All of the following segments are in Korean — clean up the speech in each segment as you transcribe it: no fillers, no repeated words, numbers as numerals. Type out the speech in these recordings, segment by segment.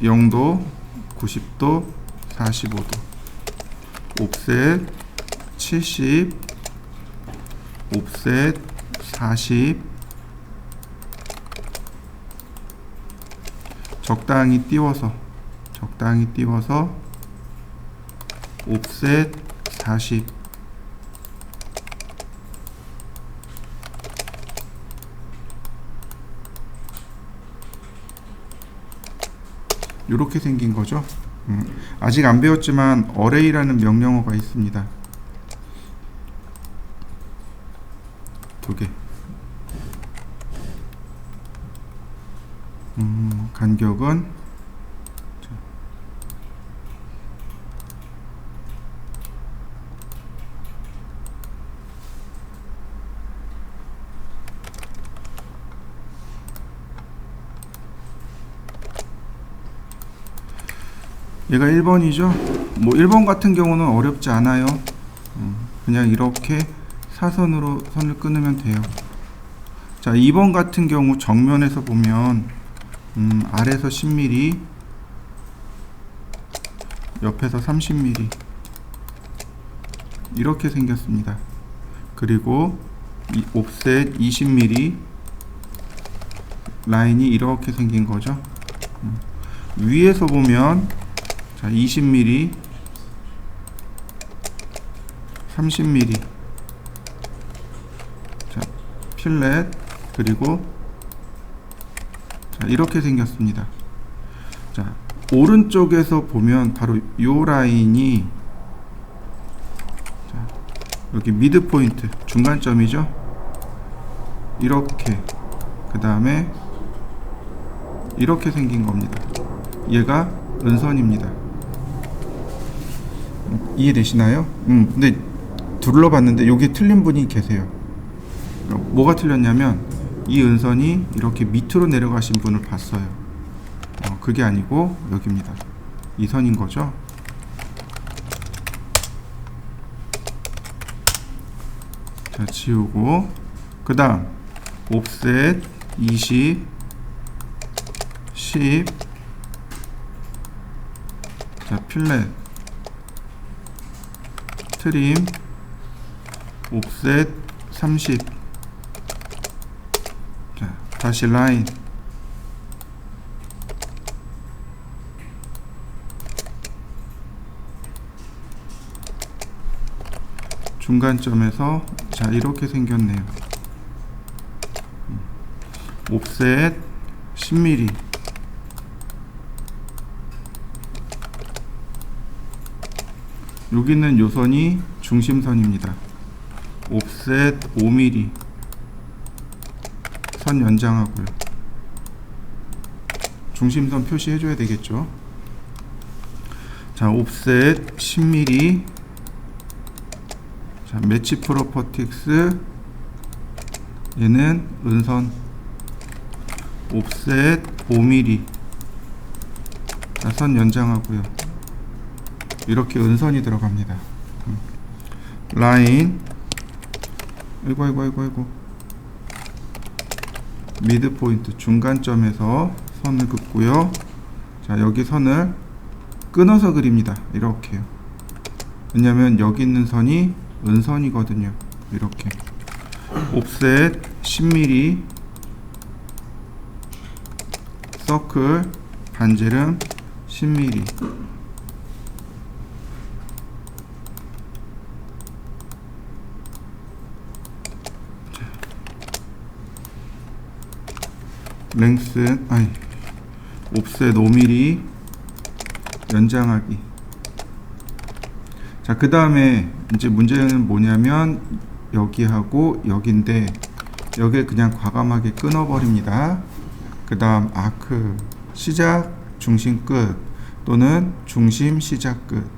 0도, 90도, 45도, 옵셋 70, 옵셋 40, 적당히 띄워서 옵셋 40, 이렇게 생긴 거죠. 아직 안 배웠지만 어레이라는 명령어가 있습니다. 두 개. 간격은 얘가 1번이죠. 뭐 1번 같은 경우는 어렵지 않아요. 그냥 이렇게 사선으로 선을 끊으면 돼요. 자, 2번 같은 경우 정면에서 보면 아래에서 10mm, 옆에서 30mm 이렇게 생겼습니다. 그리고 이 옵셋 20mm 라인이 이렇게 생긴 거죠. 위에서 보면 자, 20mm, 30mm, 자, 필렛, 그리고 자, 이렇게 생겼습니다. 자, 오른쪽에서 보면 바로 요 라인이 자, 여기 미드 포인트, 중간점이죠. 이렇게, 그 다음에 이렇게 생긴 겁니다. 얘가 은선입니다. 이해되시나요? 근데 둘러봤는데 여기 틀린 분이 계세요. 뭐가 틀렸냐면 이 은선이 이렇게 밑으로 내려가신 분을 봤어요. 그게 아니고 여기입니다. 이 선인 거죠. 자, 지우고 그 다음 옵셋 20, 10, 자, 필렛, 트림, 옵셋 30, 자, 다시 라인, 중간점에서 자, 이렇게 생겼네요. 옵셋 10mm, 여기는 요선이 중심선입니다. 옵셋 5mm 선 연장하고요. 중심선 표시해줘야 되겠죠. 자, 옵셋 10mm, 자, 매치 프로퍼틱스, 얘는 은선 옵셋 5mm, 자, 선 연장하고요. 이렇게 은선이 들어갑니다. 라인, 아이고 미드 포인트 중간점에서 선을 긋고요. 자, 여기 선을 끊어서 그립니다. 이렇게요. 왜냐면 여기 있는 선이 은선이거든요. 이렇게 옵셋 10mm, 서클 반지름 10mm, 랭스, 옵셋 5mm 연장하기. 자, 그 다음에 이제 문제는 뭐냐면 여기하고 여기인데 여기 그냥 과감하게 끊어버립니다. 그 다음 아크 시작 중심 끝 또는 중심 시작 끝,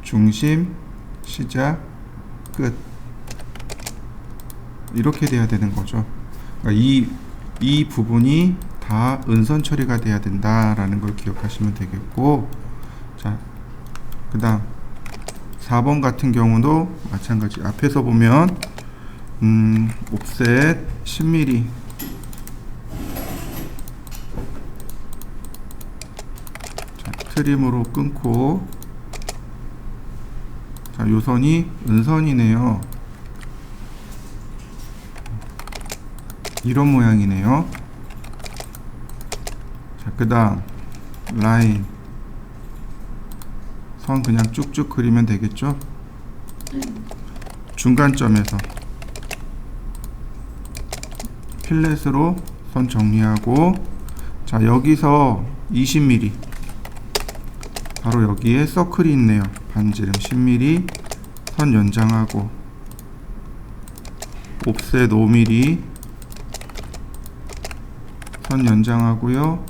중심 시작 끝, 이렇게 돼야 되는 거죠. 그러니까 이 부분이 다 은선 처리가 돼야 된다라는 걸 기억하시면 되겠고, 자, 그 다음 4번 같은 경우도 마찬가지. 앞에서 보면 옵셋 10mm, 트림으로 끊고, 자, 요 선이 은선이네요. 이런 모양이네요. 자, 그 다음 라인 선 그냥 쭉쭉 그리면 되겠죠. 중간점에서 필렛으로 선 정리하고, 자, 여기서 20mm 바로 여기에 서클이 있네요. 반지름 10mm 선 연장하고, 옵셋 5mm 선 연장하고요.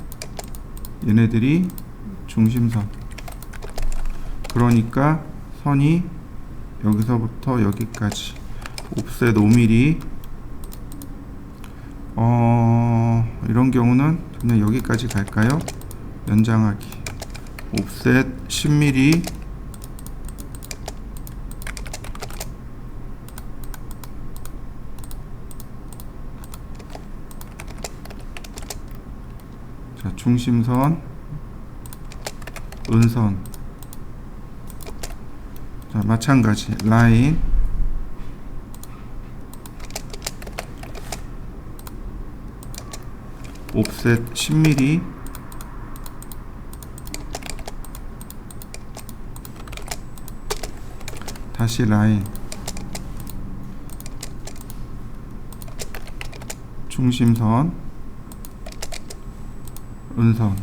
얘네들이 중심선, 그러니까 선이 여기서부터 여기까지 옵셋 5mm. 이런 경우는 그냥 여기까지 갈까요? 연장하기 옵셋 10mm. 자, 중심선, 은선. 자, 마찬가지 라인 옵셋 10mm, 다시 라인 중심선, 은선.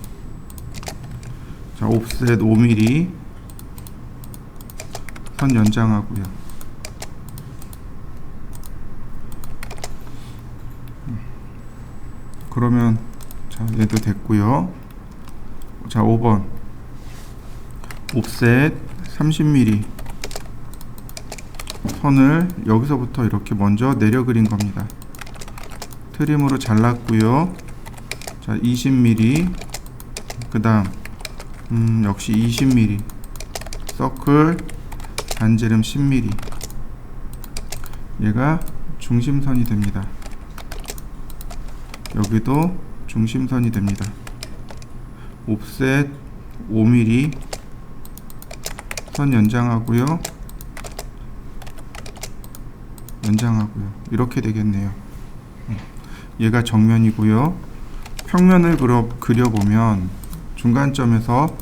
자, 옵셋 5mm 선 연장하고요. 그러면 자, 얘도 됐고요. 자, 5번 옵셋 30mm 선을 여기서부터 이렇게 먼저 내려 그린 겁니다. 트림으로 잘랐고요. 자, 20mm, 그 다음 역시 20mm 서클 반지름 10mm. 얘가 중심선이 됩니다. 여기도 중심선이 됩니다. 옵셋 5mm 선 연장하고요. 이렇게 되겠네요. 얘가 정면이고요. 평면을 그려보면 중간점에서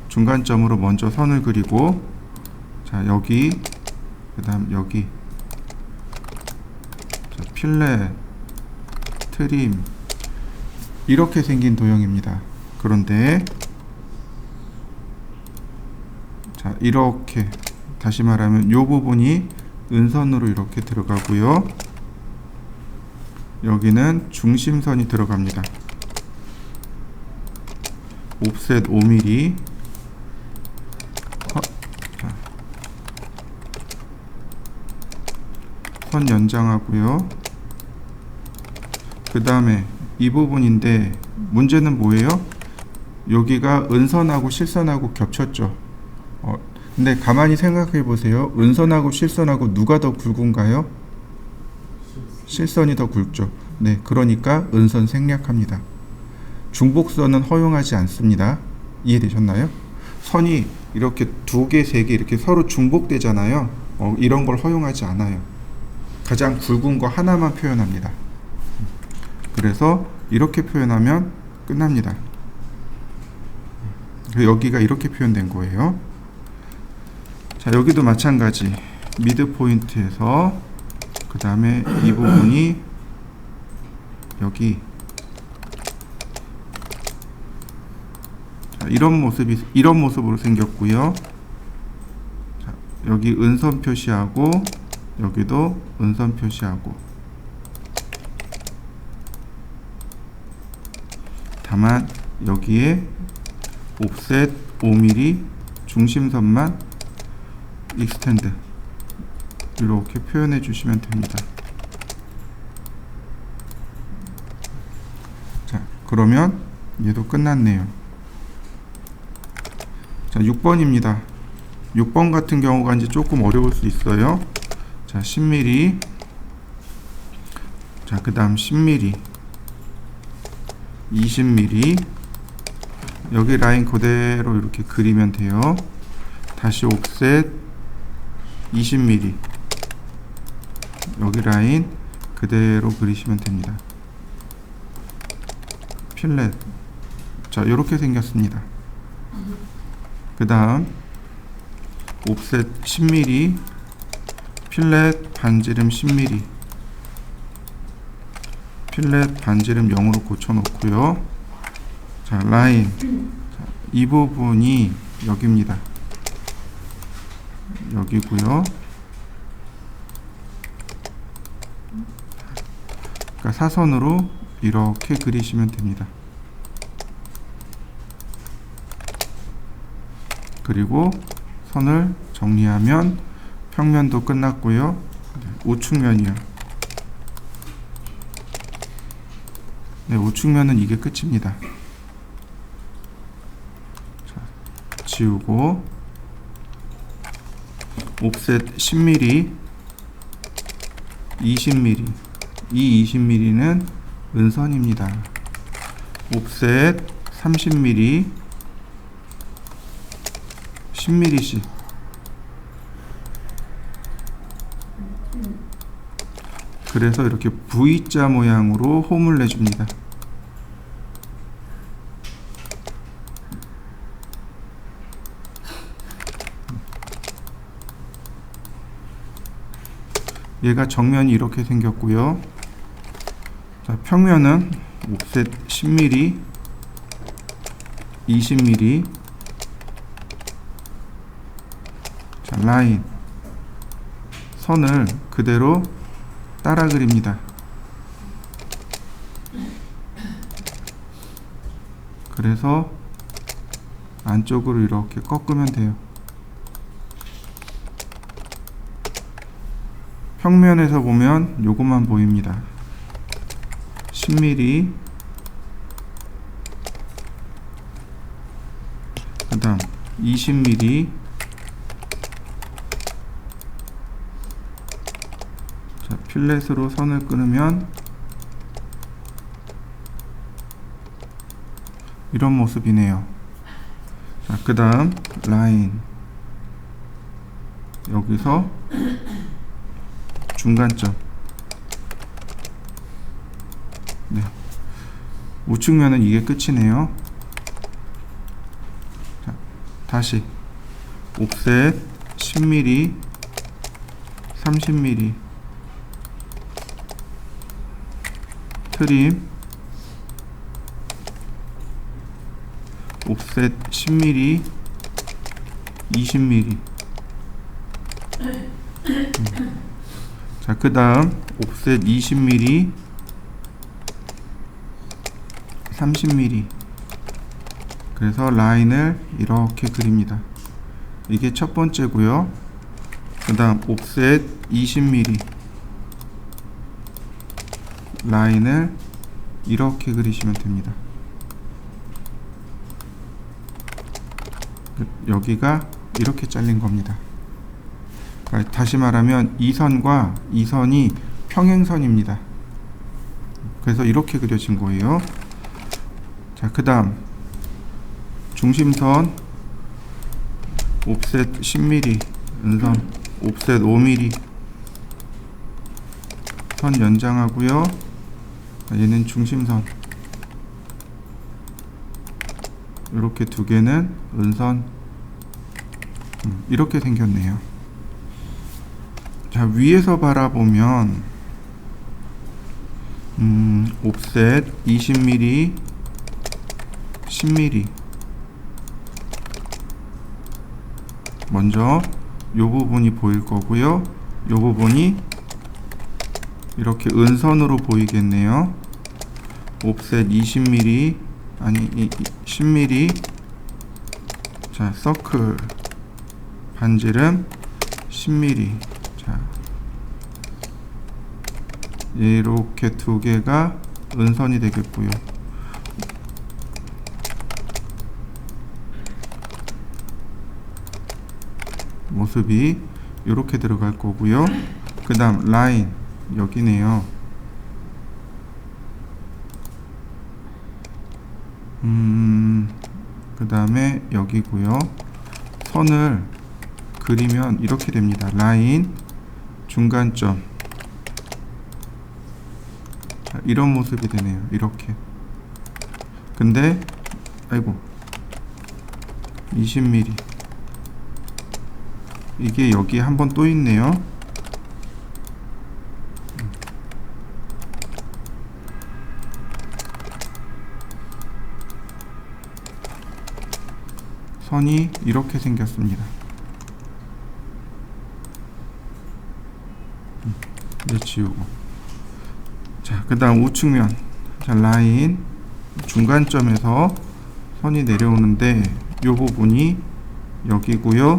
중간점으로 먼저 선을 그리고, 자, 여기, 그 다음 여기, 자, 필렛, 트림, 이렇게 생긴 도형입니다. 그런데 자, 이렇게 다시 말하면 이 부분이 은선으로 이렇게 들어가고요. 여기는 중심선이 들어갑니다. 옵셋 5mm 선 연장하고요. 그 다음에 이 부분인데 문제는 뭐예요? 여기가 은선하고 실선하고 겹쳤죠. 근데 가만히 생각해 보세요. 은선하고 실선하고 누가 더 굵은가요? 실선이 더 굵죠. 네, 그러니까 은선 생략합니다. 중복선은 허용하지 않습니다. 이해되셨나요? 선이 이렇게 2개, 3개 이렇게 서로 중복되잖아요. 이런 걸 허용하지 않아요. 가장 굵은 거 하나만 표현합니다. 그래서 이렇게 표현하면 끝납니다. 여기가 이렇게 표현된 거예요. 자, 여기도 마찬가지 미드 포인트에서 그 다음에 이 부분이 여기, 자, 이런 모습으로 생겼고요. 자, 여기 은선 표시하고 여기도 은선 표시하고, 다만 여기에 옵셋 5mm 중심선만 익스텐드 이렇게 표현해 주시면 됩니다. 자, 그러면 얘도 끝났네요. 자, 6번입니다. 6번 같은 경우가 이제 조금 어려울 수 있어요. 자, 10mm, 자, 그 다음 10mm, 20mm, 여기 라인 그대로 이렇게 그리면 돼요. 다시 옵셋 20mm, 여기 라인 그대로 그리시면 됩니다. 필렛, 자 이렇게 생겼습니다. 그 다음 옵셋 10mm, 필렛 반지름 10mm, 필렛 반지름 0으로 고쳐 놓고요. 자 라인, 자, 이 부분이 여기입니다. 여기고요. 그러니까 사선으로 이렇게 그리시면 됩니다. 그리고 선을 정리하면 평면도 끝났고요. 우측면이요. 네, 우측면은 이게 끝입니다. 자, 지우고 옵셋 10mm, 20mm, 이 20mm는 은선입니다. 옵셋 30mm, 10mm씩. 그래서 이렇게 V자 모양으로 홈을 내줍니다. 얘가 정면이 이렇게 생겼고요. 자, 평면은 옵셋 10mm, 20mm, 자, 라인, 선을 그대로 따라 그립니다. 그래서 안쪽으로 이렇게 꺾으면 돼요. 평면에서 보면 요것만 보입니다. 10mm, 그 다음 20mm, 자, 필렛으로 선을 끊으면 이런 모습이네요. 자, 그 다음 라인, 여기서 중간점, 네, 우측면은 이게 끝이네요. 자, 다시 옵셋 10mm, 30mm, 트림, 옵셋 10mm, 20mm. 자, 그 다음 옵셋 20mm, 30mm. 그래서 라인을 이렇게 그립니다. 이게 첫 번째고요. 그 다음 옵셋 20mm, 라인을 이렇게 그리시면 됩니다. 여기가 이렇게 잘린 겁니다. 그러니까 다시 말하면 이 선과 이 선이 평행선입니다. 그래서 이렇게 그려진 거예요. 자, 그 다음 중심선 옵셋 10mm, 은선 옵셋 5mm, 선 연장하고요. 얘는 중심선, 이렇게 두 개는 은선. 이렇게 생겼네요. 자, 위에서 바라보면 옵셋 20mm, 10mm. 먼저 요 부분이 보일 거고요. 요 부분이 이렇게 은선으로 보이겠네요. 옵셋 20mm, 아니 10mm. 자, 서클 반지름 10mm. 자, 이렇게 두 개가 은선이 되겠고요. 모습이 이렇게 들어갈 거고요. 그 다음 라인, 여기네요. 그 다음에 여기고요. 선을 그리면 이렇게 됩니다. 라인, 중간점. 이런 모습이 되네요. 이렇게. 근데 아이고 20mm 이게 여기 한 번 또 있네요. 선이 이렇게 생겼습니다. 이제 지우고. 자, 그 다음 우측면. 자, 라인 중간점에서 선이 내려오는데 이 부분이 여기고요.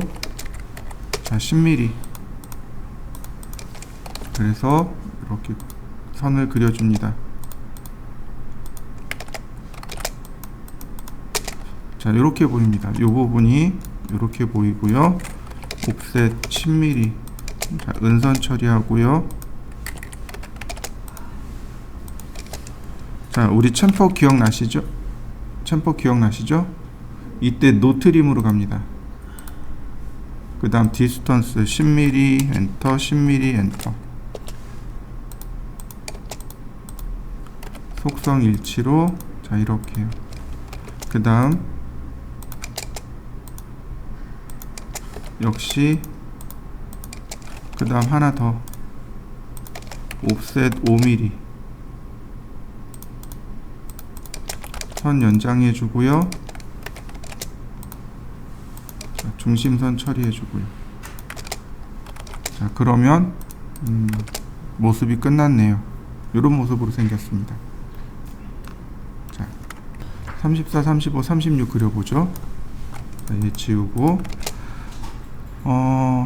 자, 10mm. 그래서 이렇게 선을 그려줍니다. 자, 이렇게 보입니다. 이 부분이 이렇게 보이고요. 옵셋 10mm. 자, 은선 처리하고요. 자, 우리 챔퍼 기억나시죠? 챔퍼 기억나시죠? 이때 노트림으로 갑니다. 그 다음 디스턴스 10mm 엔터, 10mm 엔터. 속성 일치로. 자, 이렇게요. 그 다음 역시 그 다음 하나 더. 옵셋 5mm. 선 연장해 주고요. 자, 중심선 처리해 주고요. 자, 그러면 모습이 끝났네요. 이런 모습으로 생겼습니다. 자, 34, 35, 36 그려보죠. 자, 이제 지우고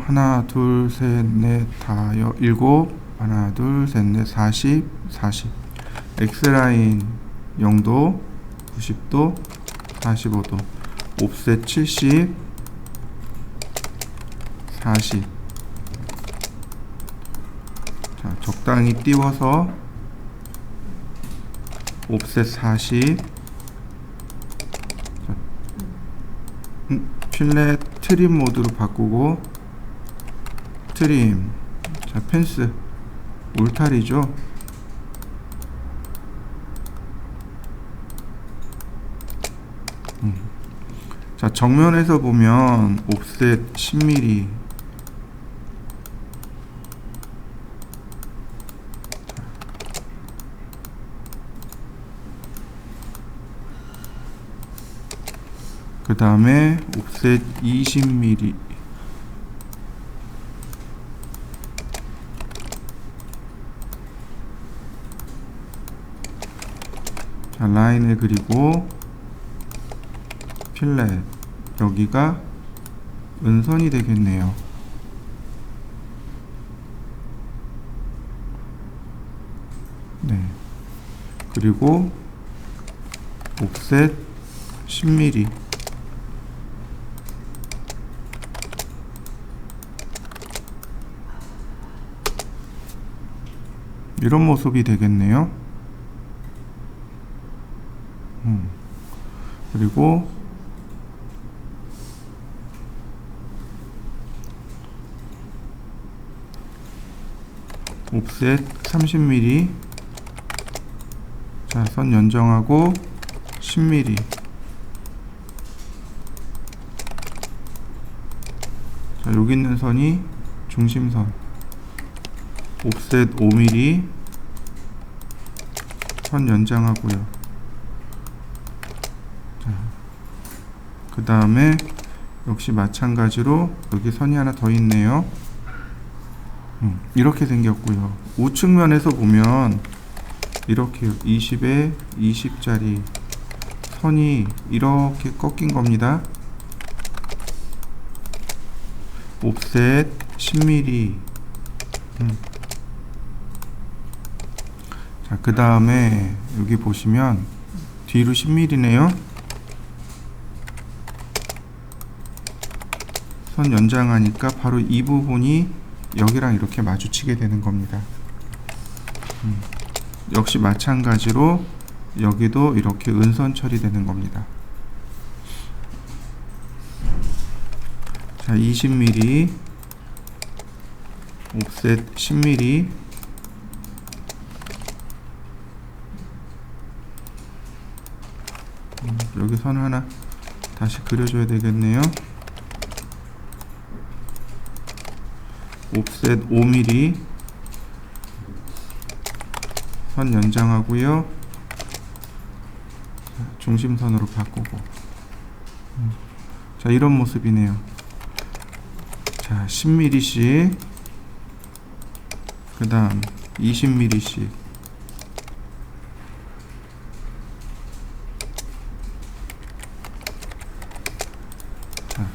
하나, 둘, 셋, 넷, 다, 일곱. 하나, 둘, 셋, 넷, 40, 40. X라인 0도, 90도, 45도. 옵셋 70, 40. 자, 적당히 띄워서 옵셋 40. 자, 필렛 트림 모드로 바꾸고 트림. 자, 펜스 울타리죠. 자, 정면에서 보면 옵셋 10mm. 그 다음에 옵셋 20mm. 자, 라인을 그리고 필렛 여기가 은선이 되겠네요. 네. 그리고 옵셋 10mm. 이런 모습이 되겠네요. 그리고 옵셋 30mm. 자, 선 연정하고 10mm. 자, 여기 있는 선이 중심선. 옵셋 5mm. 선 연장하고요. 자, 그 다음에 역시 마찬가지로 여기 선이 하나 더 있네요. 이렇게 생겼고요. 우측면에서 보면 이렇게 20에 20짜리 선이 이렇게 꺾인 겁니다. 옵셋 10mm. 자, 그 다음에 여기 보시면 뒤로 10mm네요. 선 연장하니까 바로 이 부분이 여기랑 이렇게 마주치게 되는 겁니다. 역시 마찬가지로 여기도 이렇게 은선 처리되는 겁니다. 자, 20mm, 옵셋 10mm, 여기 선 하나 다시 그려줘야 되겠네요. 옵셋 5mm, 선 연장하고요. 중심선으로 바꾸고. 자, 이런 모습이네요. 자, 10mm씩, 그 다음 20mm씩. 자,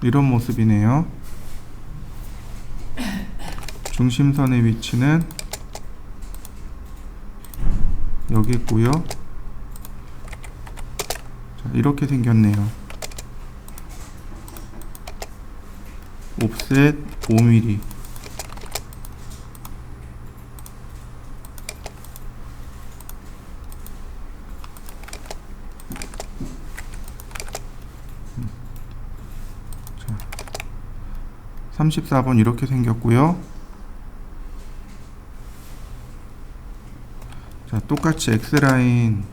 이런 모습이네요. 중심선의 위치는 여기 있고요. 자, 이렇게 생겼네요. 옵셋 5mm, 자, 34번 이렇게 생겼고요. 자, 똑같이 X라인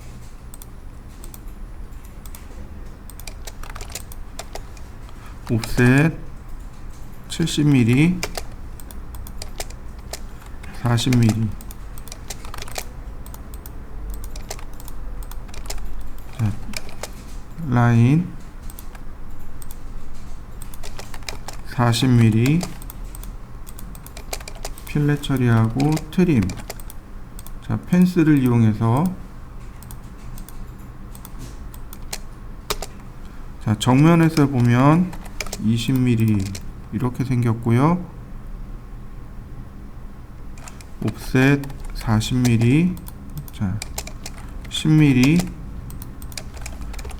옵셋 70mm, 40mm. 자, 라인 40mm, 필렛 처리하고 트림. 자, 펜스를 이용해서, 자, 정면에서 보면 20mm 이렇게 생겼고요. 옵셋 40mm, 자, 10mm,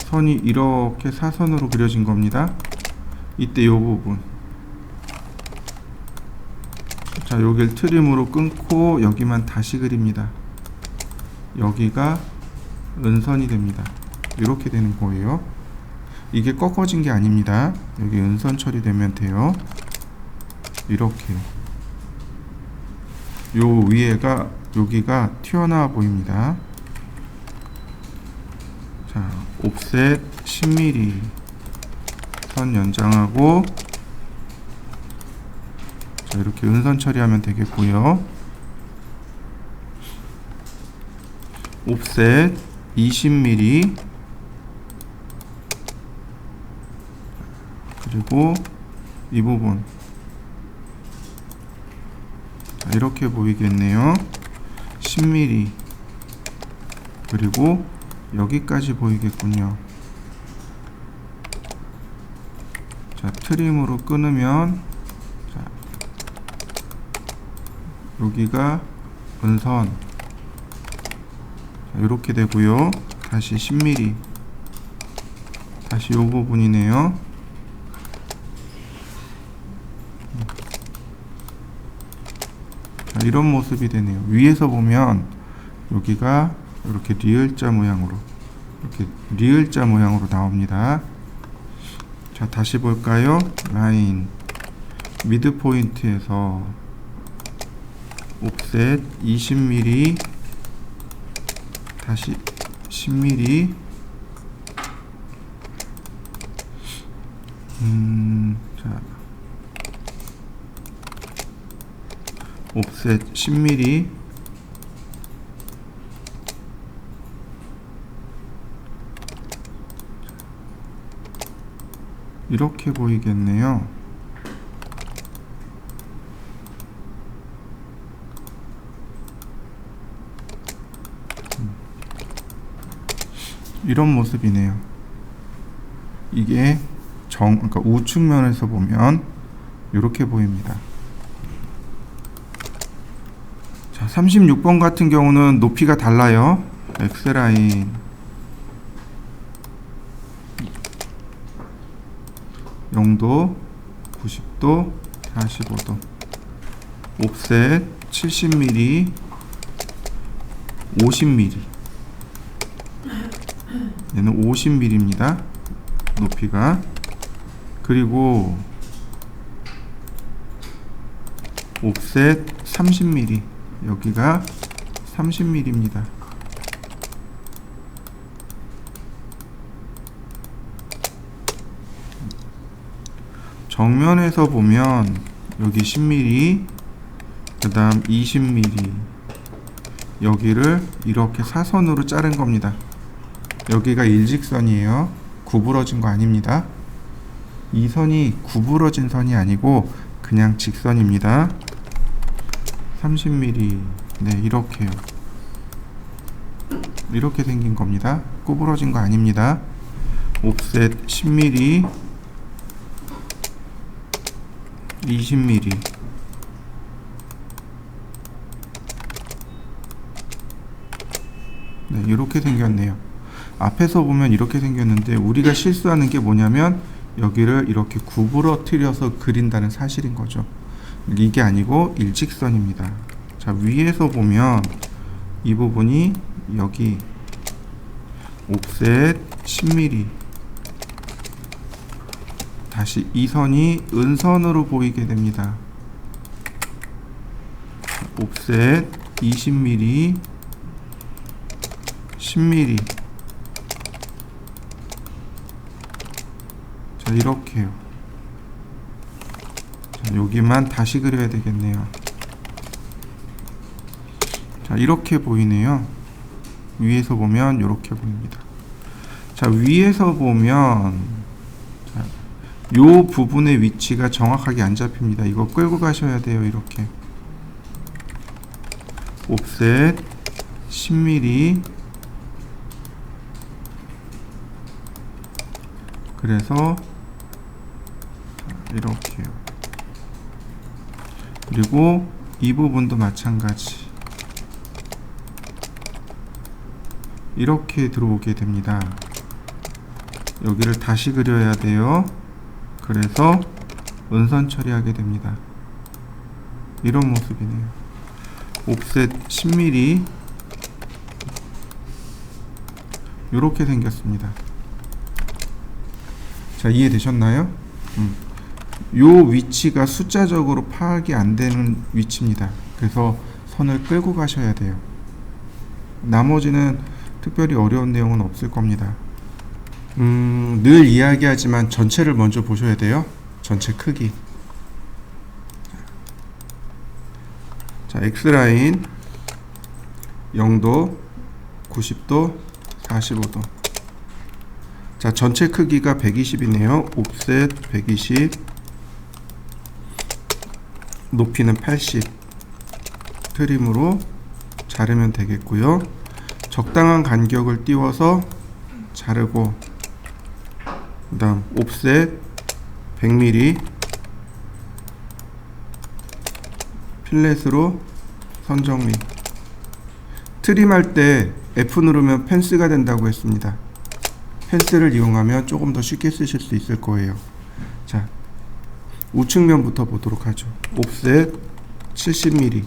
선이 이렇게 사선으로 그려진 겁니다. 이때 요 부분, 자, 여길 트림으로 끊고 여기만 다시 그립니다. 여기가 은선이 됩니다. 이렇게 되는 거예요. 이게 꺾어진 게 아닙니다. 여기 은선 처리되면 돼요. 이렇게. 요 위에가, 여기가 튀어나와 보입니다. 자, 옵셋 10mm, 선 연장하고, 자, 이렇게 은선 처리하면 되겠고요. 옵셋 20mm, 그리고 이 부분, 자, 이렇게 보이겠네요. 10mm, 그리고 여기까지 보이겠군요. 자, 트림으로 끊으면, 자, 여기가 은선, 자, 이렇게 되고요. 다시 10mm, 다시 요 부분이네요. 자, 이런 모습이 되네요. 위에서 보면 여기가 이렇게 리을자 모양으로, 이렇게 리을자 모양으로 나옵니다. 자, 다시 볼까요? 라인 미드 포인트에서 옵셋 20mm, 다시 10mm, 자, 옵셋 10mm, 이렇게 보이겠네요. 이런 모습이네요. 이게 그러니까 우측면에서 보면 이렇게 보입니다. 자, 36번 같은 경우는 높이가 달라요. X라인 영도 90도 45도, 옵셋 70mm, 50mm. 얘는 50mm입니다. 높이가. 그리고 옵셋 30mm. 여기가 30mm입니다. 정면에서 보면 여기 10mm, 그 다음 20mm, 여기를 이렇게 사선으로 자른 겁니다. 여기가 일직선이에요. 구부러진 거 아닙니다. 이 선이 구부러진 선이 아니고 그냥 직선입니다. 30mm. 네, 이렇게요. 이렇게 생긴 겁니다. 구부러진 거 아닙니다. 옵셋 10mm, 20mm. 네, 이렇게 생겼네요. 앞에서 보면 이렇게 생겼는데 우리가 실수하는 게 뭐냐면 여기를 이렇게 구부러뜨려서 그린다는 사실인 거죠. 이게 아니고 일직선입니다. 자, 위에서 보면 이 부분이 여기 옵셋 10mm, 다시 이 선이 은선으로 보이게 됩니다. 옵셋 20mm, 10mm. 자, 이렇게요. 자, 여기만 다시 그려야 되겠네요. 자, 이렇게 보이네요. 위에서 보면 이렇게 보입니다. 자, 위에서 보면 자, 요 부분의 위치가 정확하게 안 잡힙니다. 이거 끌고 가셔야 돼요. 이렇게 옵셋 10mm. 그래서 이렇게요. 그리고 이 부분도 마찬가지. 이렇게 들어오게 됩니다. 여기를 다시 그려야 돼요. 그래서 은선 처리하게 됩니다. 이런 모습이네요. 옵셋 10mm. 이렇게 생겼습니다. 자, 이해되셨나요? 요 위치가 숫자적으로 파악이 안 되는 위치입니다. 그래서 선을 끌고 가셔야 돼요. 나머지는 특별히 어려운 내용은 없을 겁니다. 늘 이야기하지만 전체를 먼저 보셔야 돼요. 전체 크기. 자, X라인 0도, 90도, 45도. 자, 전체 크기가 120이네요. 옵셋 120, 높이는 80. 트림으로 자르면 되겠고요. 적당한 간격을 띄워서 자르고, 그 다음 옵셋 100mm, 필렛으로 선정리. 트림할 때 F 누르면 펜스가 된다고 했습니다. 펜스를 이용하면 조금 더 쉽게 쓰실 수 있을 거예요. 자, 우측면부터 보도록 하죠. 옵셋 70mm.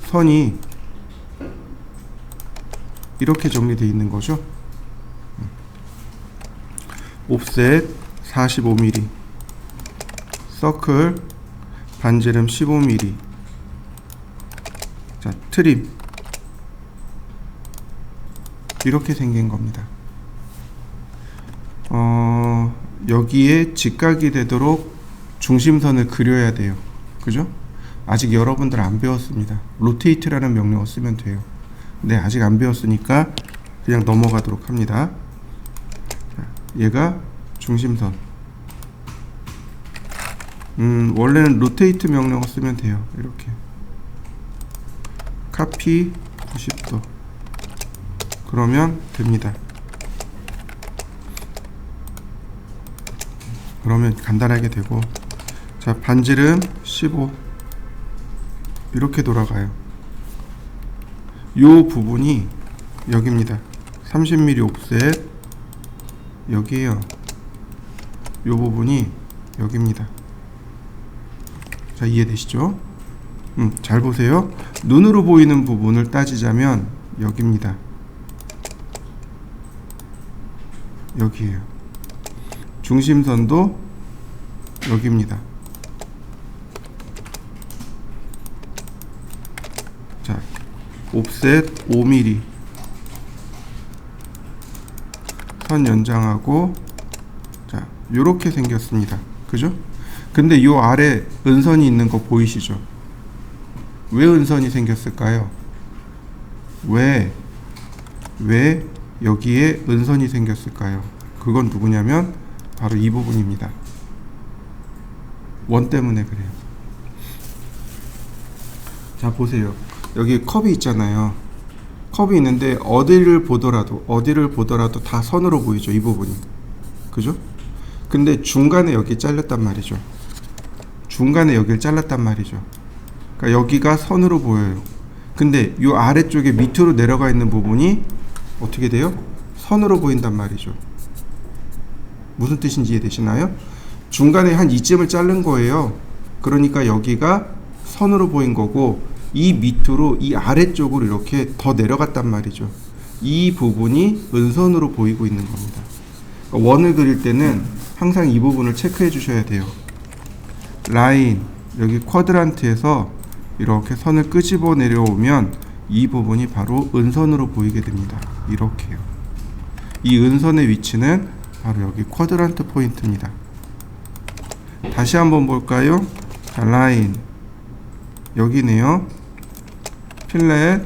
선이 이렇게 정리되어 있는 거죠. 옵셋 45mm, 서클 반지름 15mm. 자, 트림 이렇게 생긴 겁니다. 여기에 직각이 되도록 중심선을 그려야 돼요. 그죠? 아직 여러분들 안 배웠습니다. 로테이트라는 명령어 쓰면 돼요. 네, 아직 안 배웠으니까 그냥 넘어가도록 합니다. 얘가 중심선. 원래는 로테이트 명령어 쓰면 돼요. 이렇게 카피 90도. 그러면 됩니다. 그러면 간단하게 되고, 자, 반지름 15. 이렇게 돌아가요. 요 부분이 여기입니다. 30mm 옵셋 여기에요. 요 부분이 여기입니다. 자, 이해되시죠? 잘 보세요. 눈으로 보이는 부분을 따지자면 여기입니다. 여기에요. 중심선도 여기입니다. 자, 옵셋 5mm 선 연장하고, 자, 요렇게 생겼습니다. 그죠? 근데 요 아래 은선이 있는 거 보이시죠? 왜 은선이 생겼을까요? 왜 여기에 은선이 생겼을까요? 그건 누구냐면 바로 이 부분입니다. 원 때문에 그래요. 자, 보세요. 여기 컵이 있잖아요. 컵이 있는데 어디를 보더라도 다 선으로 보이죠, 이 부분이. 그죠? 근데 중간에 여기 잘렸단 말이죠. 중간에 여기를 잘랐단 말이죠. 그러니까 여기가 선으로 보여요. 근데 이 아래쪽에 밑으로 내려가 있는 부분이 어떻게 돼요? 선으로 보인단 말이죠. 무슨 뜻인지 이해되시나요? 중간에 한 이쯤을 자른 거예요. 그러니까 여기가 선으로 보인 거고, 이 밑으로, 이 아래쪽으로 이렇게 더 내려갔단 말이죠. 이 부분이 은선으로 보이고 있는 겁니다. 그러니까 원을 그릴 때는 항상 이 부분을 체크해 주셔야 돼요. 라인, 여기 쿼드란트에서 이렇게 선을 끄집어 내려오면 이 부분이 바로 은선으로 보이게 됩니다. 이렇게요. 이 은선의 위치는 바로 여기 쿼드란트 포인트입니다. 다시 한번 볼까요? 자, 라인 여기네요. 필렛,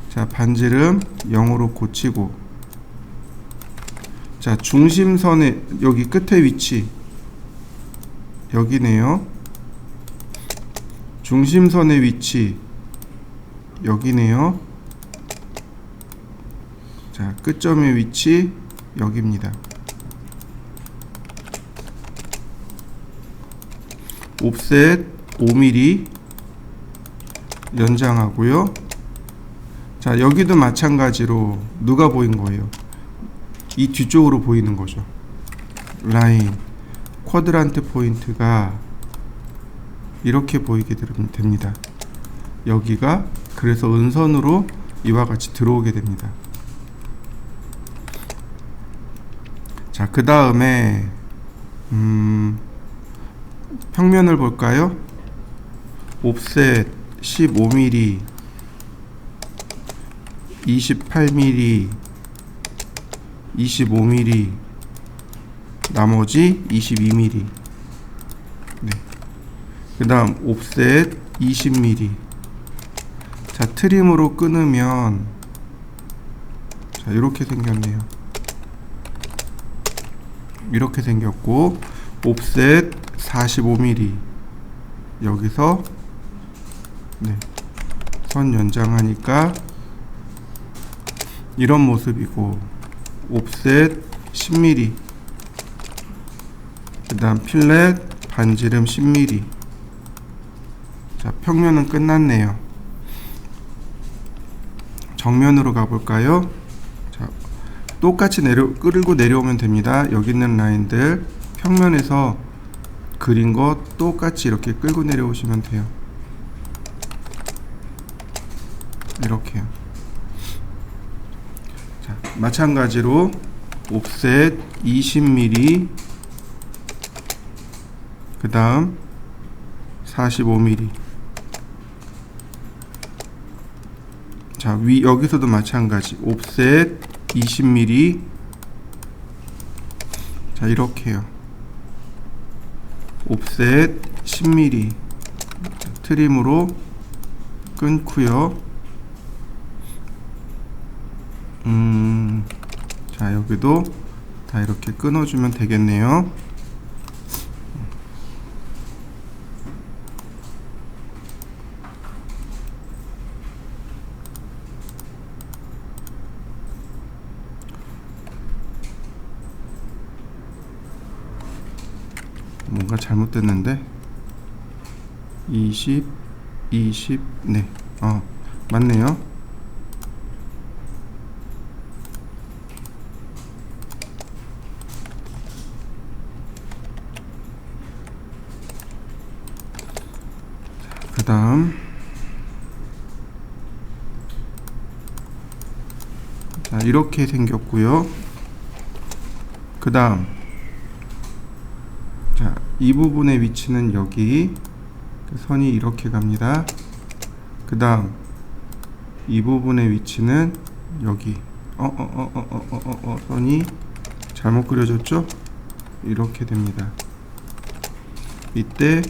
자, 반지름 0으로 고치고, 자, 중심선의 여기 끝에 위치 여기네요. 중심선의 위치 여기네요. 자, 끝점의 위치 여기입니다. 옵셋 5mm 연장하고요. 자, 여기도 마찬가지로 누가 보인 거예요? 이 뒤쪽으로 보이는 거죠. 라인 쿼드란트 포인트가 이렇게 보이게 됩니다. 여기가 그래서 은선으로 이와 같이 들어오게 됩니다. 자, 그 다음에 평면을 볼까요? 옵셋 15mm, 28mm, 25mm, 나머지 22mm. 네. 그 다음 옵셋 20mm. 자, 트림으로 끊으면 자, 이렇게 생겼네요. 이렇게 생겼고, 옵셋 45mm 여기서 네, 선 연장하니까 이런 모습이고, 옵셋 10mm, 그 다음 필렛 반지름 10mm. 자, 평면은 끝났네요. 정면으로 가볼까요? 자, 똑같이 끌고 내려오면 됩니다. 여기 있는 라인들 평면에서 그린 거 똑같이 이렇게 끌고 내려오시면 돼요. 이렇게요. 자, 마찬가지로 옵셋 20mm, 그 다음 45mm. 자, 여기서도 마찬가지 옵셋 20mm. 자, 이렇게요. 옵셋 10mm 트림으로 끊고요. 자, 여기도 다 이렇게 끊어주면 되겠네요. 뭔가 잘못됐는데 20 네, 맞네요. 그 다음 자 이렇게 생겼고요. 그 다음 자 이 부분의 위치는 여기 선이 이렇게 갑니다. 그 다음 이 부분의 위치는 여기 선이 잘못 그려졌죠? 이렇게 됩니다. 이때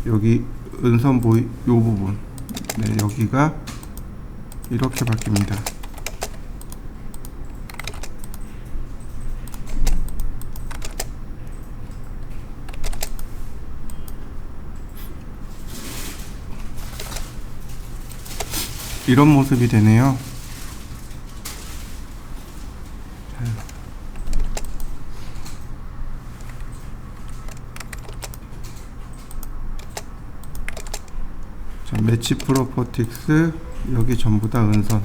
여기 은선 요 부분 네, 여기가 이렇게 바뀝니다. 이런 모습이 되네요. 자, 매치 프로퍼틱스 여기 전부 다 은선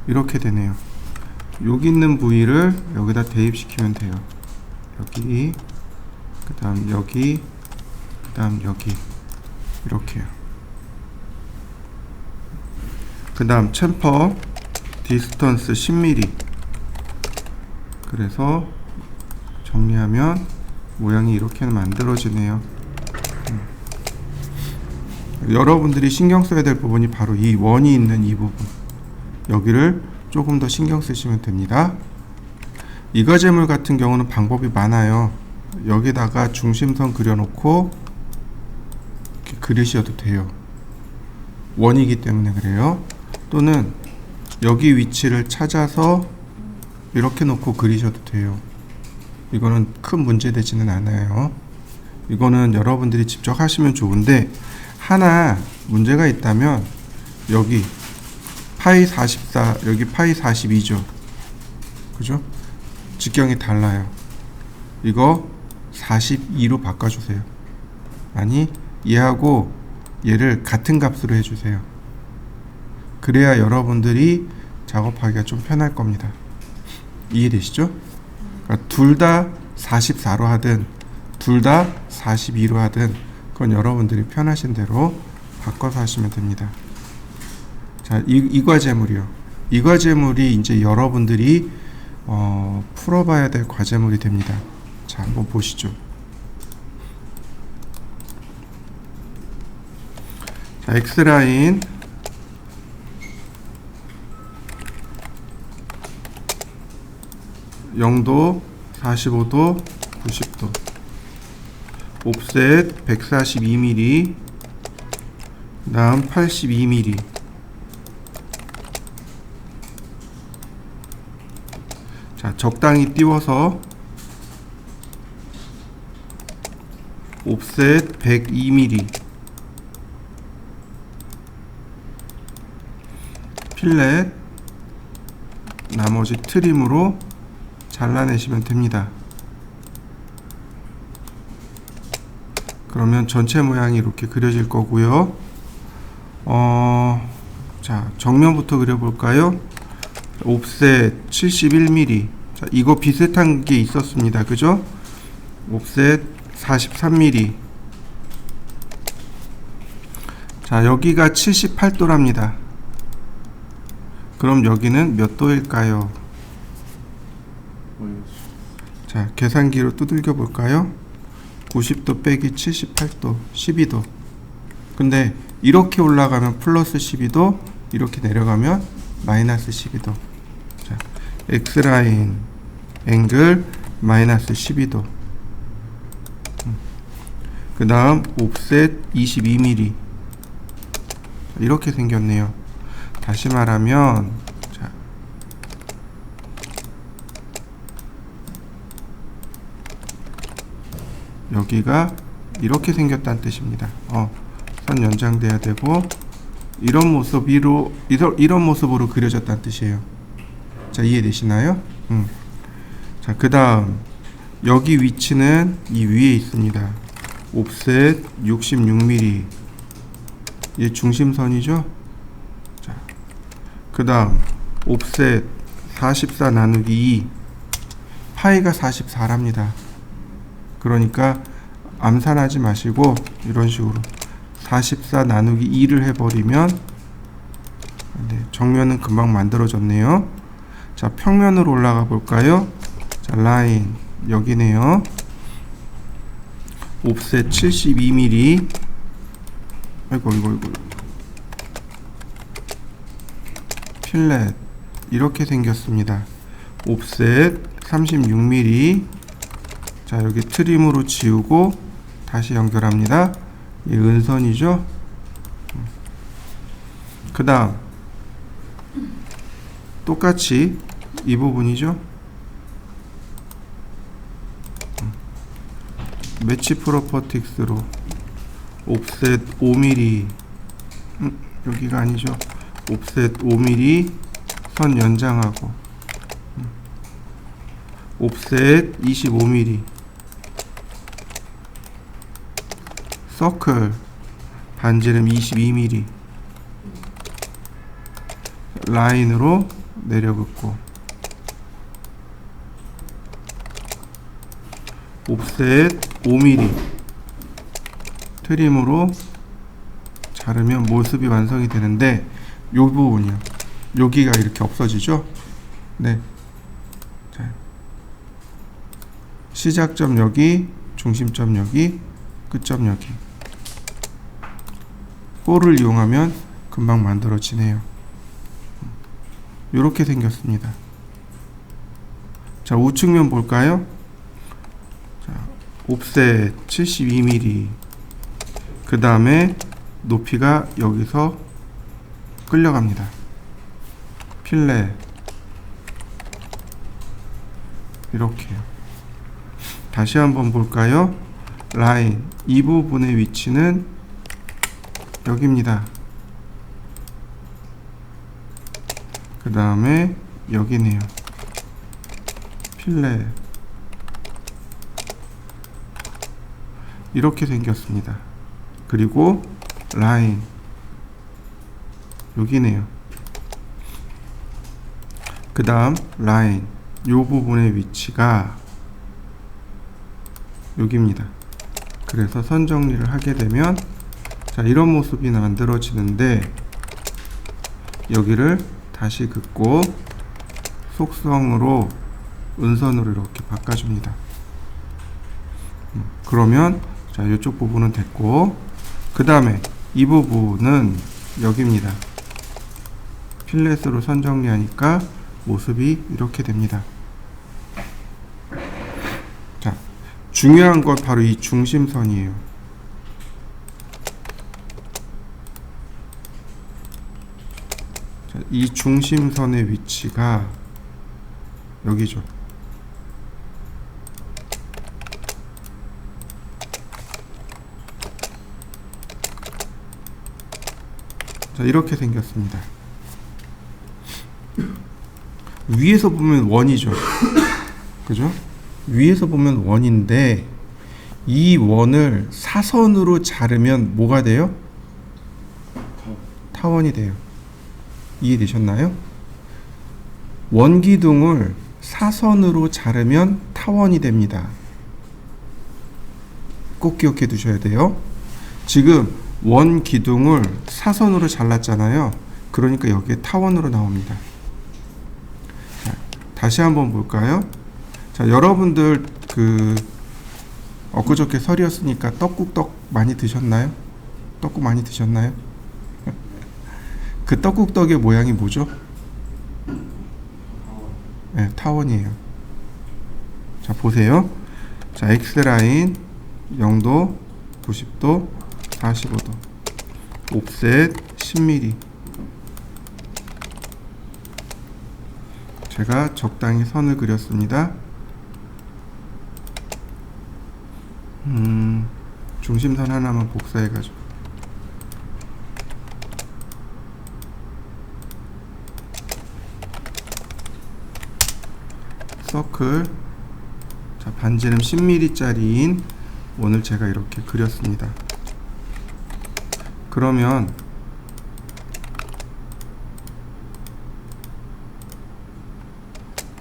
이렇게 되네요. 여기 있는 부위를 여기다 대입시키면 돼요. 여기 그 다음 여기 그 다음 여기 이렇게요. 그 다음 챔퍼 디스턴스 10mm 그래서 정리하면 모양이 이렇게 만들어지네요. 여러분들이 신경 써야 될 부분이 바로 이 원이 있는 이 부분 여기를 조금 더 신경 쓰시면 됩니다. 이과제물 같은 경우는 방법이 많아요. 여기다가 중심선 그려놓고 이렇게 그리셔도 돼요. 원이기 때문에 그래요. 또는 여기 위치를 찾아서 이렇게 놓고 그리셔도 돼요. 이거는 큰 문제 되지는 않아요. 이거는 여러분들이 직접 하시면 좋은데 하나 문제가 있다면 여기 파이 44 여기 파이 42죠. 그죠? 직경이 달라요. 이거 42로 바꿔주세요. 아니 얘하고 얘를 같은 값으로 해주세요. 그래야 여러분들이 작업하기가 좀 편할 겁니다. 이해되시죠? 그러니까 둘 다 44로 하든 둘 다 42로 하든 그건 여러분들이 편하신 대로 바꿔서 하시면 됩니다. 자, 이과제물이요. 이과제물이 이제 여러분들이 풀어봐야 될 과제물이 됩니다. 자, 한번 보시죠. 자, X라인 0도, 45도, 90도 옵셋 142mm 그 다음 82mm 자 적당히 띄워서 옵셋 102mm 필렛 나머지 트림으로 잘라내시면 됩니다. 그러면 전체 모양이 이렇게 그려질 거고요. 자, 정면부터 그려볼까요? 옵셋 71mm. 자, 이거 비슷한 게 있었습니다. 그죠? 옵셋 43mm. 자, 여기가 78도랍니다. 그럼 여기는 몇 도일까요? 자, 계산기로 두들겨 볼까요? 90도 빼기 78도 12도. 근데 이렇게 올라가면 플러스 12도, 이렇게 내려가면 마이너스 12도. 자, X라인 앵글 마이너스 12도. 그 다음 옵셋 22mm. 이렇게 생겼네요. 다시 말하면 자, 여기가 이렇게 생겼다는 뜻입니다. 선 연장돼야 되고 이런 모습으로 그려졌다는 뜻이에요. 자, 이해되시나요? 자, 그 다음 여기 위치는 이 위에 있습니다. 옵셋 66mm. 얘 중심선이죠? 자, 그 다음 옵셋 44 나누기 2. 파이가 44랍니다. 그러니까 암산하지 마시고 이런 식으로 44 나누기 2를 해버리면 네, 정면은 금방 만들어졌네요. 자, 평면으로 올라가 볼까요? 자, 라인 여기네요. 옵셋 72mm. 아이고. 필렛 이렇게 생겼습니다. 옵셋 36mm. 자, 여기 트림으로 지우고 다시 연결합니다. 이 은선이죠. 그 다음 똑같이 이 부분이죠. 매치 프로퍼틱스로 옵셋 5mm, 여기가 아니죠. 옵셋 5mm 선 연장하고 옵셋 25mm 서클 반지름 22mm 라인으로 내려긋고 옵셋 5mm 트림으로 자르면 모습이 완성이 되는데 요 부분이요. 여기가 이렇게 없어지죠. 네. 자, 시작점 여기, 중심점 여기, 끝점 여기. 볼을 이용하면 금방 만들어지네요. 이렇게 생겼습니다. 자, 우측면 볼까요? 자, 옵셋 72mm. 그 다음에 높이가 여기서 끌려갑니다. 필렛 이렇게요. 다시 한번 볼까요? 라인 이 부분의 위치는 여기입니다. 그 다음에 여기네요. 필렛 이렇게 생겼습니다. 그리고 라인 여기네요. 그 다음 라인 요 부분의 위치가 여기입니다. 그래서 선 정리를 하게 되면 자, 이런 모습이 만들어지는데 여기를 다시 긋고 속성으로 은선으로 이렇게 바꿔줍니다. 그러면 자, 이쪽 부분은 됐고 그 다음에 이 부분은 여기입니다. 필렛으로 선 정리하니까 모습이 이렇게 됩니다. 자, 중요한 것 바로 이 중심선이에요. 자, 이 중심선의 위치가 여기죠. 자, 이렇게 생겼습니다. 위에서 보면 원이죠. 그죠? 위에서 보면 원인데 이 원을 사선으로 자르면 뭐가 돼요? 타원이 돼요. 이해되셨나요? 원기둥을 사선으로 자르면 타원이 됩니다. 꼭 기억해 두셔야 돼요. 지금 원기둥을 사선으로 잘랐잖아요. 그러니까 여기에 타원으로 나옵니다. 자, 다시 한번 볼까요? 자, 여러분들 엊그저께 설이었으니까 떡국 많이 드셨나요? 떡국 많이 드셨나요? 그 떡국떡의 모양이 뭐죠? 네, 타원이에요. 자, 보세요. 자, X라인 0도, 90도, 45도, 옵셋 10mm. 제가 적당히 선을 그렸습니다. 중심선 하나만 복사해가지고 서클. 자, 반지름 10mm 짜리인 원을 제가 이렇게 그렸습니다. 그러면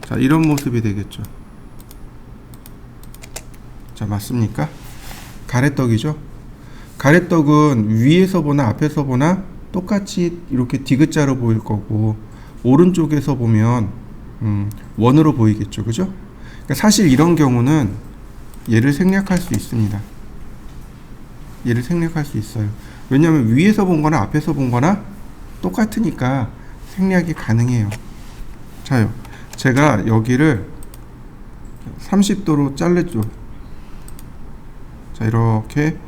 자, 이런 모습이 되겠죠. 자, 맞습니까? 가래떡이죠. 가래떡은 위에서 보나 앞에서 보나 똑같이 이렇게 디귿자로 보일 거고, 오른쪽에서 보면 원으로 보이겠죠, 그죠? 그러니까 사실 이런 경우는 얘를 생략할 수 있습니다. 얘를 생략할 수 있어요. 왜냐하면 위에서 본 거나 앞에서 본 거나 똑같으니까 생략이 가능해요. 자요, 제가 여기를 30도로 잘랐죠. 자, 이렇게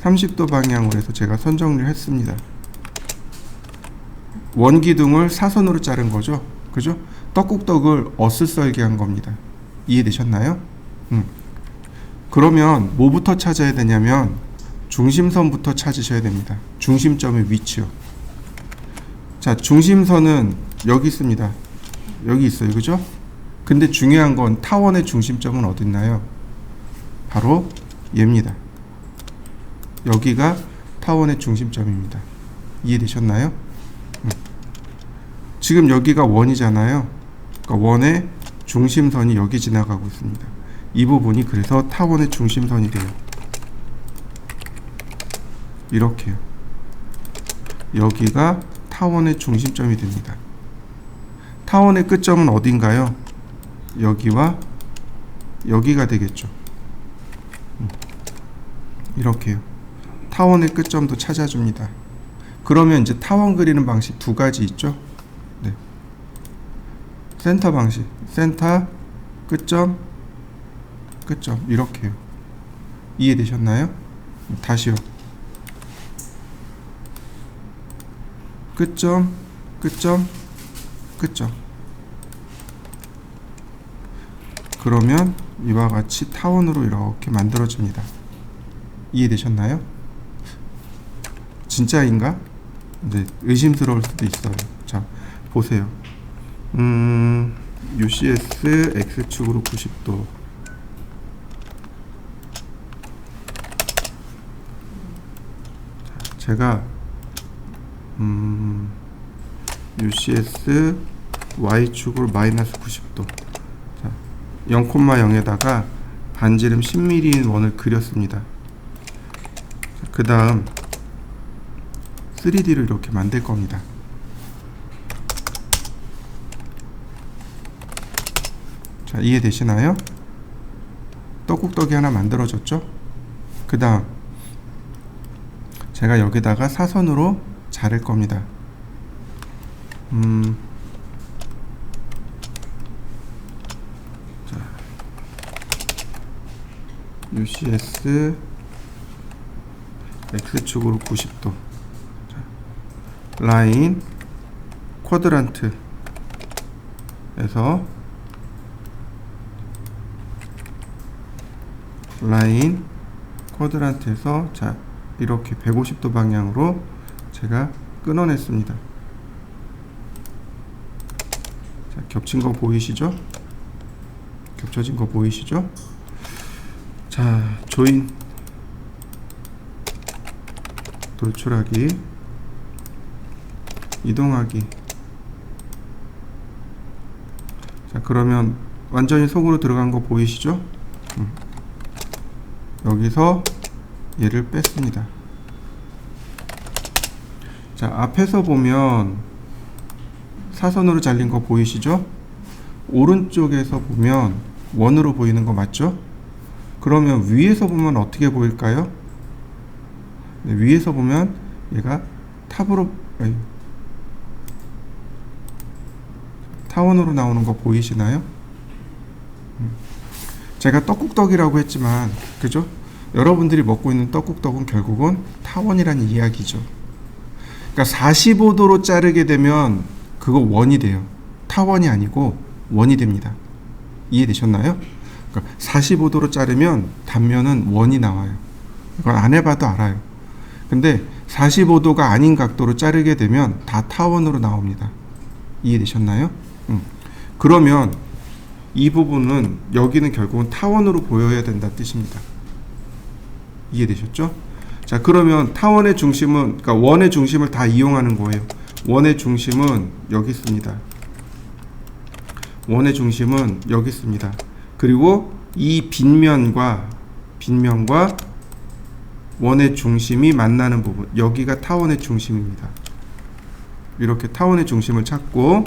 30도 방향으로 해서 제가 선정리를 했습니다. 원기둥을 사선으로 자른 거죠, 그죠? 떡국떡을 어슷썰게 한 겁니다. 이해되셨나요? 그러면 뭐부터 찾아야 되냐면 중심선부터 찾으셔야 됩니다. 중심점의 위치요. 자, 중심선은 여기 있습니다. 여기 있어요, 그죠? 근데 중요한 건 타원의 중심점은 어디 있나요? 바로 얘입니다. 여기가 타원의 중심점입니다. 이해되셨나요? 지금 여기가 원이잖아요. 그러니까 원의 중심선이 여기 지나가고 있습니다. 이 부분이 그래서 타원의 중심선이 돼요. 이렇게요. 여기가 타원의 중심점이 됩니다. 타원의 끝점은 어딘가요? 여기와 여기가 되겠죠. 이렇게요. 타원의 끝점도 찾아줍니다. 그러면 이제 타원 그리는 방식 두 가지 있죠. 네. 센터 방식, 센터, 끝점, 끝점, 이렇게요. 이해되셨나요? 다시요. 끝점, 끝점, 끝점. 그러면 이와 같이 타원으로 이렇게 만들어집니다. 이해되셨나요? 진짜인가? 네, 의심스러울 수도 있어요. 자, 보세요. UCS X축으로 90도. 제가 UCS Y축으로 마이너스 90도. 0,0에다가 반지름 10mm인 원을 그렸습니다. 그 다음 3D를 이렇게 만들 겁니다. 자, 이해되시나요? 떡국떡이 하나 만들어졌죠? 그 다음 제가 여기다가 사선으로 자를 겁니다. 자, UCS X축으로 90도. 자, 라인 쿼드란트에서 라인 쿼드란트에서 자, 이렇게 150도 방향으로 제가 끊어냈습니다. 자, 겹친 거 보이시죠? 겹쳐진 거 보이시죠? 자, 조인, 돌출하기, 이동하기. 자, 그러면 완전히 속으로 들어간 거 보이시죠? 여기서 얘를 뺐습니다. 자, 앞에서 보면 사선으로 잘린 거 보이시죠? 오른쪽에서 보면 원으로 보이는 거 맞죠? 그러면 위에서 보면 어떻게 보일까요? 네, 위에서 보면 얘가 타원으로 나오는 거 보이시나요? 제가 떡국떡이라고 했지만, 그죠? 여러분들이 먹고 있는 떡국떡은 결국은 타원이라는 이야기죠. 그러니까 45도로 자르게 되면 그거 원이 돼요. 타원이 아니고 원이 됩니다. 이해되셨나요? 그러니까 45도로 자르면 단면은 원이 나와요. 이건 안 해봐도 알아요. 근데 45도가 아닌 각도로 자르게 되면 다 타원으로 나옵니다. 이해되셨나요? 그러면 이 부분은 여기는 결국은 타원으로 보여야 된다는 뜻입니다. 이해되셨죠? 자, 그러면 타원의 중심은, 그러니까 원의 중심을 다 이용하는 거예요. 원의 중심은 여기 있습니다. 원의 중심은 여기 있습니다. 그리고 이 빗면과 원의 중심이 만나는 부분, 여기가 타원의 중심입니다. 이렇게 타원의 중심을 찾고,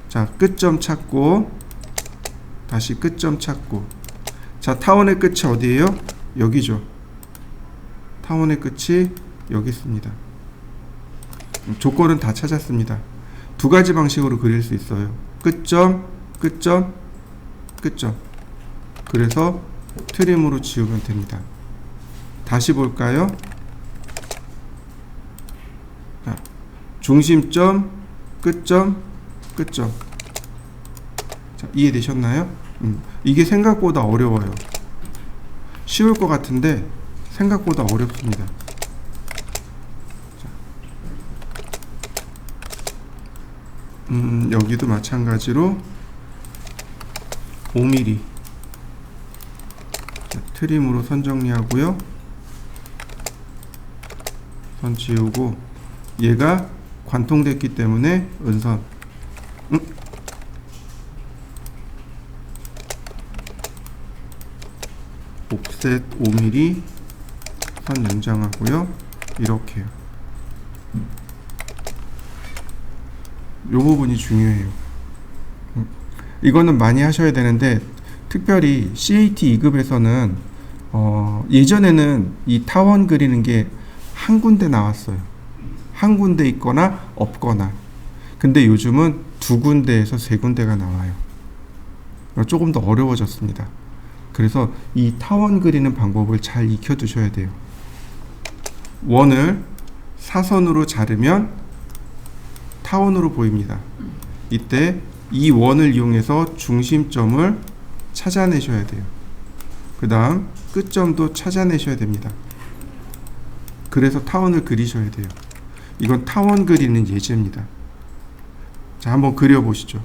자, 끝점 찾고, 다시 끝점 찾고. 자, 타원의 끝이 어디예요? 여기죠. 타원의 끝이 여기 있습니다. 조건은 다 찾았습니다. 두 가지 방식으로 그릴 수 있어요. 끝점, 끝점, 끝점. 그래서 트림으로 지우면 됩니다. 다시 볼까요? 자, 중심점, 끝점, 끝점. 자, 이해되셨나요? 이게 생각보다 어려워요. 쉬울 것 같은데 생각보다 어렵습니다. 여기도 마찬가지로 5mm. 자, 트림으로 선 정리하고요. 선 지우고, 얘가 관통됐기 때문에 은선. 옵셋 5mm 선 연장하고요. 이렇게요. 요 부분이 중요해요. 이거는 많이 하셔야 되는데, 특별히 CAT 2급에서는 예전에는 이 타원 그리는 게 한 군데 나왔어요. 한 군데 있거나 없거나. 근데 요즘은 두 군데에서 세 군데가 나와요. 조금 더 어려워졌습니다. 그래서 이 타원 그리는 방법을 잘 익혀 두셔야 돼요. 원을 사선으로 자르면 타원으로 보입니다. 이때 이 원을 이용해서 중심점을 찾아내셔야 돼요. 그 다음 끝점도 찾아내셔야 됩니다. 그래서 타원을 그리셔야 돼요. 이건 타원 그리는 예제입니다. 자, 한번 그려보시죠.